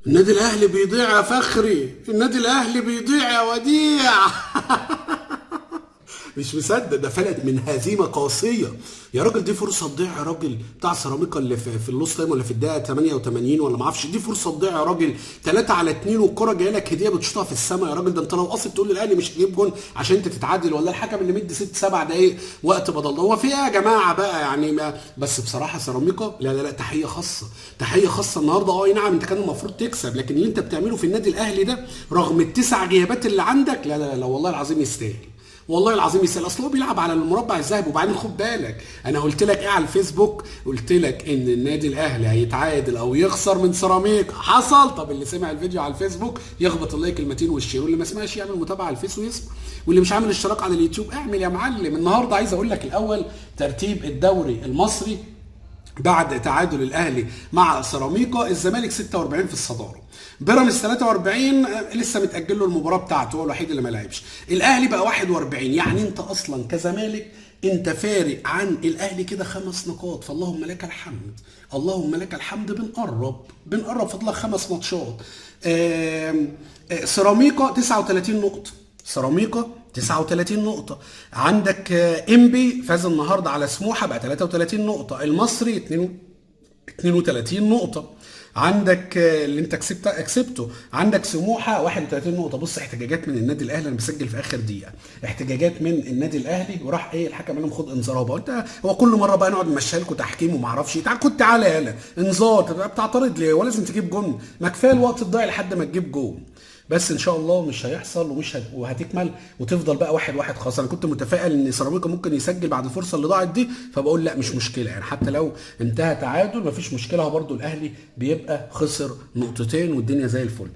النادي الاهلي بيضيع يا فخري، النادي الاهلي بيضيع يا وديع. مش مصدق، ده فلت من هزيمه قاسيه. يا راجل دي فرصه تضيع يا راجل، بتاع سيراميكا اللي في اللوس تايم ولا في الدقيقه 88 ولا ما اعرفش، دي فرصه تضيع يا راجل. 3 على 2 والكره جايه لك هديه بتشوطها في السماء يا راجل. ده انت لو قصد تقول للاهلي مش هجيب جون عشان انت تتعادل، ولا الحكم اللي مدي 6 7 دقائق وقت بدل، هو في ايه يا جماعه بقى يعني؟ ما بس بصراحه سيراميكا لا لا لا، تحيه خاصه، تحيه خاصه النهارده. اي نعم انت كان المفروض تكسب، لكن اللي انت بتعمله في النادي الاهلي ده رغم التسع غيابات اللي عندك، لا لا لا والله العظيم يستاهل، والله العظيم يسال. اصل هو بيلعب على المربع الذهبي. وبعدين خد بالك، انا قلت لك ايه على الفيسبوك؟ قلت لك ان النادي الاهلي هيتعادل او يخسر من سيراميكا. حصل. طب اللي سمع الفيديو على الفيسبوك يخبط اللايك المتين والشير، واللي ما سمعش يعمل متابعه على الفيس ويسمع، واللي مش عامل اشتراك على اليوتيوب اعمل يا معلم. النهارده عايز اقول لك الاول ترتيب الدوري المصري بعد تعادل الاهلي مع سيراميكا. الزمالك 46 في الصداره، بيراميدز 43 لسه متاجل له المباراه بتاعته، هو الوحيد اللي ما لعبش. الاهلي بقى 41، يعني انت اصلا كزمالك انت فارق عن الاهلي كده 5 نقاط. فاللهم لك الحمد، اللهم لك الحمد. بنقرب فاضلك 5 ماتشات. سيراميكا 39 نقطه، سيراميكا 39 نقطة. عندك انبي فاز النهارده على سموحة بقى 33 نقطة، المصري 32 نقطة. عندك اللي انت كسبته، عندك سموحه 31 نقطه. بص احتجاجات من النادي الاهلي، انا مسجل في اخر دقيقه احتجاجات من النادي الاهلي، وراح ايه الحكم قال لهم خد انذار. هو انت هو كل مره بقى نقعد نمشيها لكم تحكيم وما اعرفش تعال كنت تعالى يالا انذار، بتعترض ليه؟ ولازم تجيب جون؟ ما كفايه الوقت الضايع لحد ما تجيب جون. بس ان شاء الله مش هيحصل وهتكمل وتفضل بقى 1-1 خلاص. انا كنت متفائل ان سيراميكا ممكن يسجل بعد الفرصه اللي ضاعت دي، فبقول لا مش مشكله يعني، حتى لو انتهى تعادل مفيش مشكله، هو برده الاهلي بيبقى خسر نقطتين والدنيا زي الفل.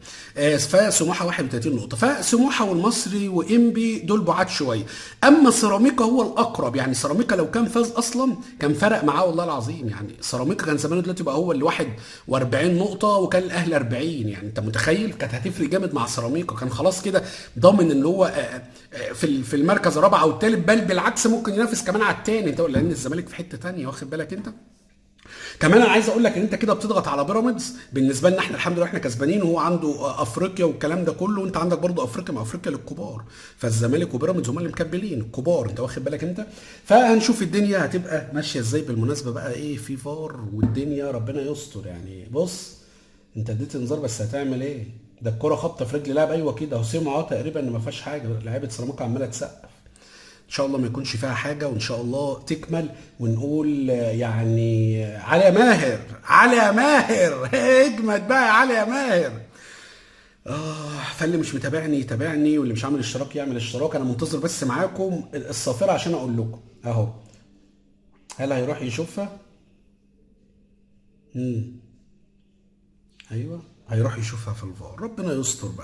فسموحه 31 نقطه، فسموحه والمصري وانبي دول بعاد شويه. اما سيراميكا هو الاقرب، يعني سيراميكا لو كان فاز اصلا كان فرق معاه والله العظيم. يعني سيراميكا كان زمانه دلوقتي بقى هو اللي 41 نقطه وكان الاهلي 40، يعني انت متخيل كانت هتفرق جامد مع سيراميكا، كان خلاص كده ضامن ان هو في المركز الرابع او الثالث، بل بالعكس ممكن ينافس كمان على الثاني، انت لان الزمالك في حته ثانيه، واخد بالك انت؟ كمان انا عايز اقول لك ان انت كده بتضغط على بيراميدز. بالنسبه لنا احنا الحمد لله احنا كسبانين، وهو عنده افريقيا والكلام ده كله، وانت عندك برضه افريقيا، ما افريقيا للكبار، فالزمالك وبيراميدز هم اللي مكبلين الكبار، انت واخد بالك انت؟ فهنشوف الدنيا هتبقى ماشيه ازاي. بالمناسبه بقى ايه، في فار والدنيا ربنا يستر يعني. بص انت اديت انذار بس هتعمل ايه؟ ده الكره خبطه في رجل لاعب، ايوه كده اهو سمعوا تقريبا ان ما فيهاش حاجه، لعيبه سيراميكا عماله تسقف. ان شاء الله ما يكونش فيها حاجه، وان شاء الله تكمل ونقول يعني علي يا ماهر، علي يا ماهر. اجمد بقى يا علي يا ماهر. فاللي مش متابعني يتابعني، واللي مش عامل اشتراك يعمل اشتراك. انا منتظر بس معاكم الصافره عشان اقول لكم اهو. هل هيروح يشوفها؟ ايوه هيروح يشوفها في الفار، ربنا يستر بقى.